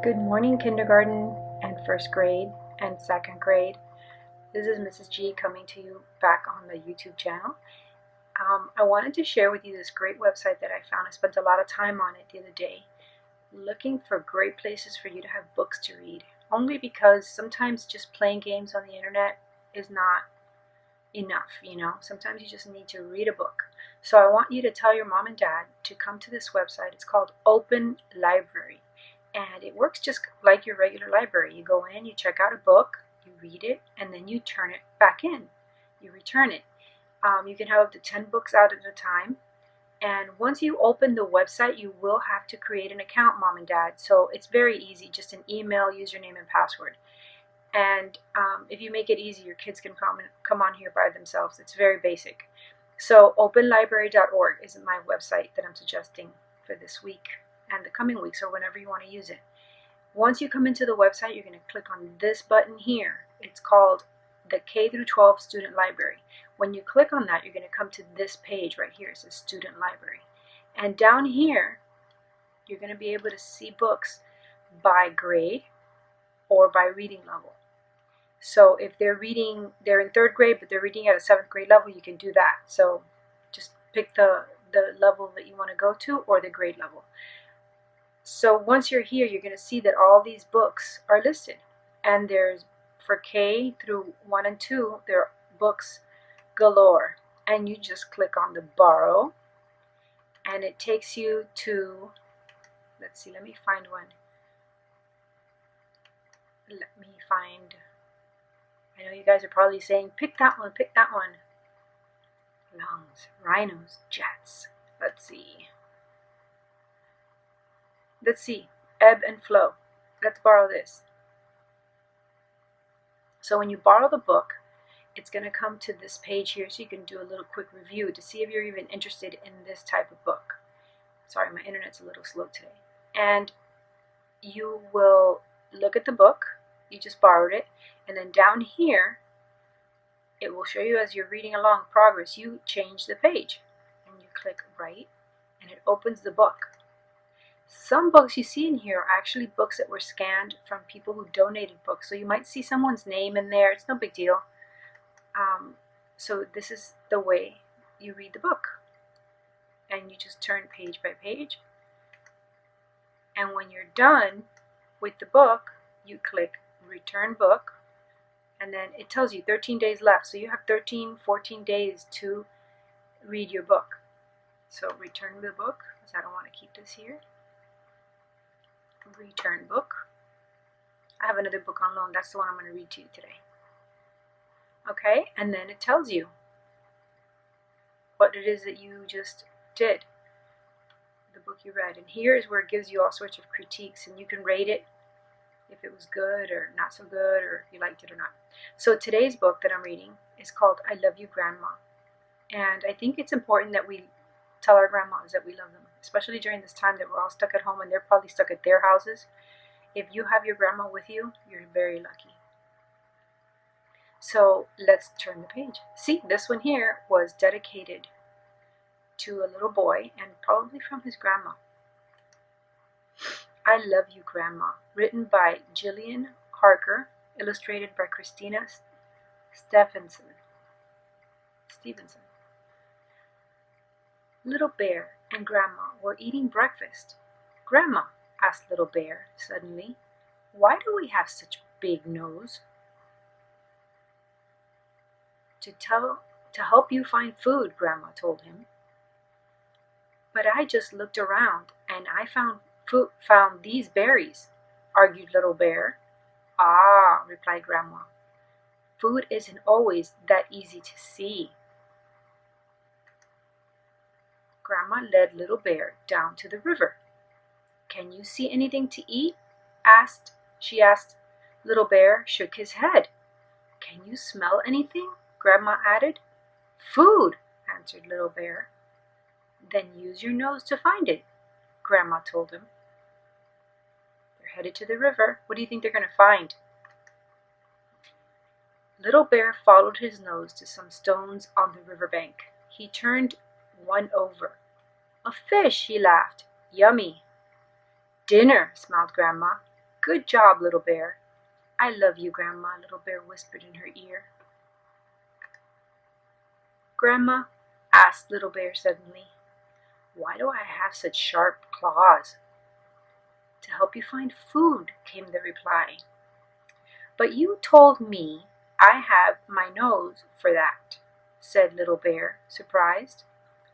Good morning, kindergarten and first grade and second grade. This is Mrs. G coming to you back on the YouTube channel. I wanted to share with you this great website that I found. I spent a lot of time on it the other day, looking for great places for you to have books to read. Only because sometimes just playing games on the internet is not enough, Sometimes you just need to read a book. So I want you to tell your mom and dad to come to this website. It's called Open Library. And it works just like your regular library. You go in, you check out a book, you read it, and then you turn it back in. You return it. You can have up to 10 books out at a time. And once you open the website, you will have to create an account, mom and dad. So it's very easy, just an email, username, and password. And if you make it easy, your kids can come on here by themselves. It's very basic. So openlibrary.org is my website that I'm suggesting for this week and the coming weeks, or whenever you want to use it. Once you come into the website, you're going to click on this button here. It's called the K through 12 Student Library. When you click on that, you're going to come to this page right here. It says Student Library. And down here, you're going to be able to see books by grade or by reading level. So if they're in third grade, but they're reading at a 7th grade level, you can do that. So just pick the level that you want to go to, or the grade level. So once you're here, you're going to see that all these books are listed. And there's, for K through 1 and 2, there are books galore. And you just click on the borrow, and it takes you to, let's see, let me find one. I know you guys are probably saying, pick that one, pick that one. Lungs, rhinos, jets. Let's see, ebb and flow. Let's borrow this. So when you borrow the book, it's going to come to this page here, so you can do a little quick review to see if you're even interested in this type of book. Sorry, my internet's a little slow today. And you will look at the book. You just borrowed it. And then down here, it will show you as you're reading along progress, you change the page. And you click write, and it opens the book. Some books you see in here are actually books that were scanned from people who donated books. So you might see someone's name in there. It's no big deal. So this is the way you read the book. And you just turn page by page. And when you're done with the book, you click return book. And then it tells you 13 days left. So you have 14 days to read your book. So return the book, because I don't want to keep this here. Return book. I have another book on loan. That's the one I'm going to read to you today. Okay, and then it tells you what it is that you just did, the book you read. And here is where it gives you all sorts of critiques, and you can rate it if it was good or not so good, or if you liked it or not. So today's book that I'm reading is called I Love You, Grandma. And I think it's important that we tell our grandmas that we love them, especially during this time that we're all stuck at home and they're probably stuck at their houses. If you have your grandma with you, you're very lucky. So let's turn the page. See, this one here was dedicated to a little boy, and probably from his grandma. I Love You, Grandma, written by Jillian Harker, illustrated by Christina Stevenson. Little Bear and Grandma were eating breakfast. Grandma, asked Little Bear suddenly, why do we have such big nose? To help you find food, Grandma told him. But I just looked around and I found these berries, argued Little Bear. Ah, replied Grandma. Food isn't always that easy to see. Grandma led Little Bear down to the river. Can you see anything to eat? She asked. Little Bear shook his head. Can you smell anything? Grandma added. Food, answered Little Bear. Then use your nose to find it, Grandma told him. They're headed to the river. What do you think they're going to find? Little Bear followed his nose to some stones on the riverbank. He turned one over. A fish, he laughed. Yummy. Dinner, smiled Grandma. Good job, Little Bear. I love you, Grandma, Little Bear whispered in her ear. Grandma, asked Little Bear suddenly, why do I have such sharp claws? To help you find food, came the reply. But you told me I have my nose for that, said Little Bear, surprised.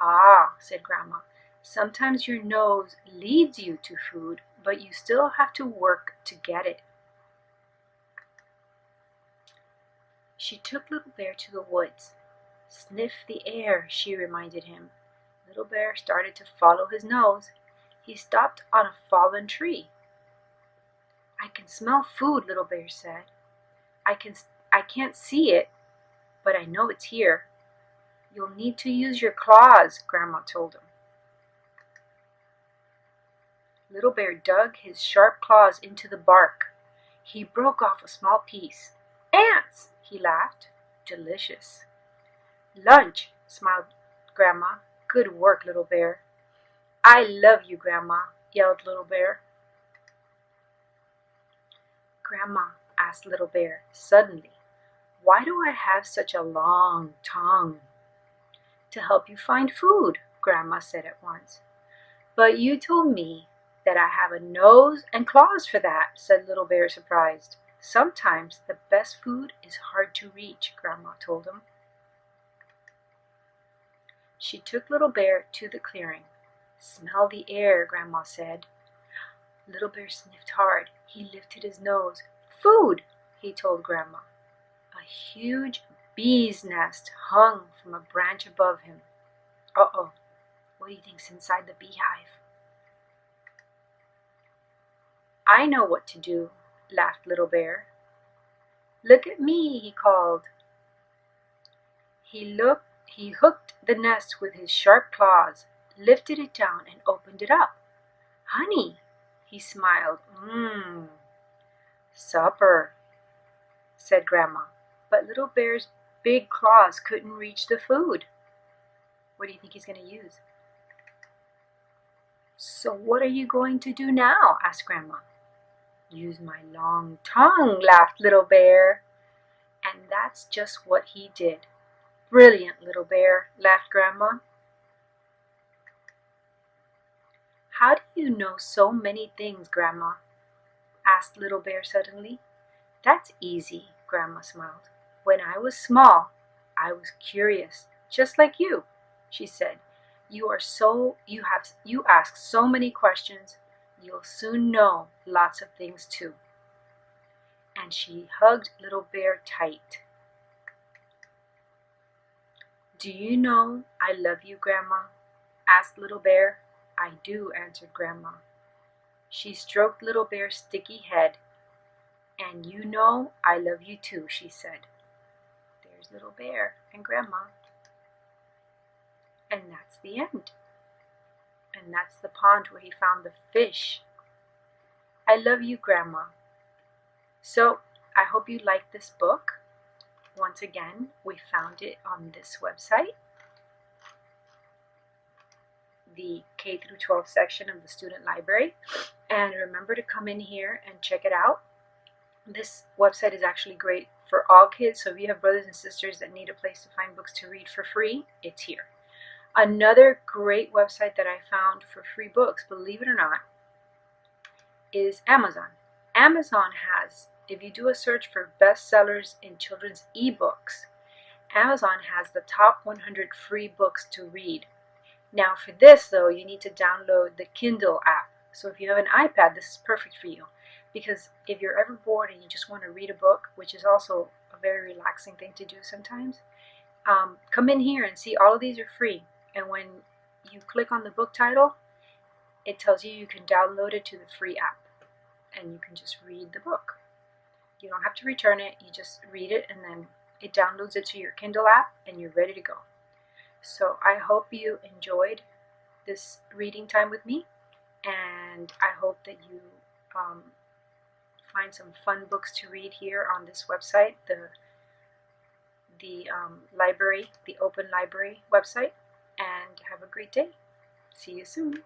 Ah, said Grandma, sometimes your nose leads you to food, but you still have to work to get it. She took Little Bear to the woods. Sniff the air, she reminded him. Little Bear started to follow his nose. He stopped on a fallen tree. I can smell food, Little Bear said. I can't see it, but I know it's here. You'll need to use your claws, Grandma told him. Little Bear dug his sharp claws into the bark. He broke off a small piece. Ants, he laughed. Delicious. Lunch, smiled Grandma. Good work, Little Bear. I love you, Grandma, yelled Little Bear. Grandma, asked Little Bear suddenly, why do I have such a long tongue? To help you find food, Grandma said at once. But you told me that I have a nose and claws for that, said Little Bear, surprised. Sometimes the best food is hard to reach, Grandma told him. She took Little Bear to the clearing. Smell the air, Grandma said. Little Bear sniffed hard. He lifted his nose. Food, he told Grandma. A huge bee's nest hung from a branch above him. Uh-oh, what do you think's inside the beehive? I know what to do, laughed Little Bear. Look at me, he called. He hooked the nest with his sharp claws, lifted it down, and opened it up. Honey, he smiled. Supper, said Grandma. But Little Bear's big claws couldn't reach the food. What do you think he's going to use? So what are you going to do now? Asked Grandma. Use my long tongue, laughed Little Bear. And that's just what he did. Brilliant, Little Bear, laughed Grandma. How do you know so many things, Grandma? Asked Little Bear suddenly. That's easy, Grandma smiled. When I was small, I was curious, just like you, she said. You ask so many questions, you'll soon know lots of things too. And she hugged Little Bear tight. Do you know I love you, Grandma? Asked Little Bear. I do, answered Grandma. She stroked Little Bear's sticky head. And you know I love you too, she said. There's Little Bear and Grandma. And that's the end. And that's the pond where he found the fish. I love you, Grandma. So I hope you liked this book. Once again, we found it on this website, the K through 12 section of the student library. And remember to come in here and check it out. This website is actually great for all kids, so if you have brothers and sisters that need a place to find books to read for free, it's here. Another great website that I found for free books, believe it or not, is Amazon. Amazon has, if you do a search for bestsellers in children's ebooks, Amazon has the top 100 free books to read. Now for this though, you need to download the Kindle app. So if you have an iPad, this is perfect for you. Because if you're ever bored and you just want to read a book, which is also a very relaxing thing to do sometimes, come in here and see all of these are free. And when you click on the book title, it tells you can download it to the free app. And you can just read the book. You don't have to return it, you just read it and then it downloads it to your Kindle app and you're ready to go. So I hope you enjoyed this reading time with me, and I hope that you find some fun books to read here on this website, the library, the Open Library website, and have a great day. See you soon.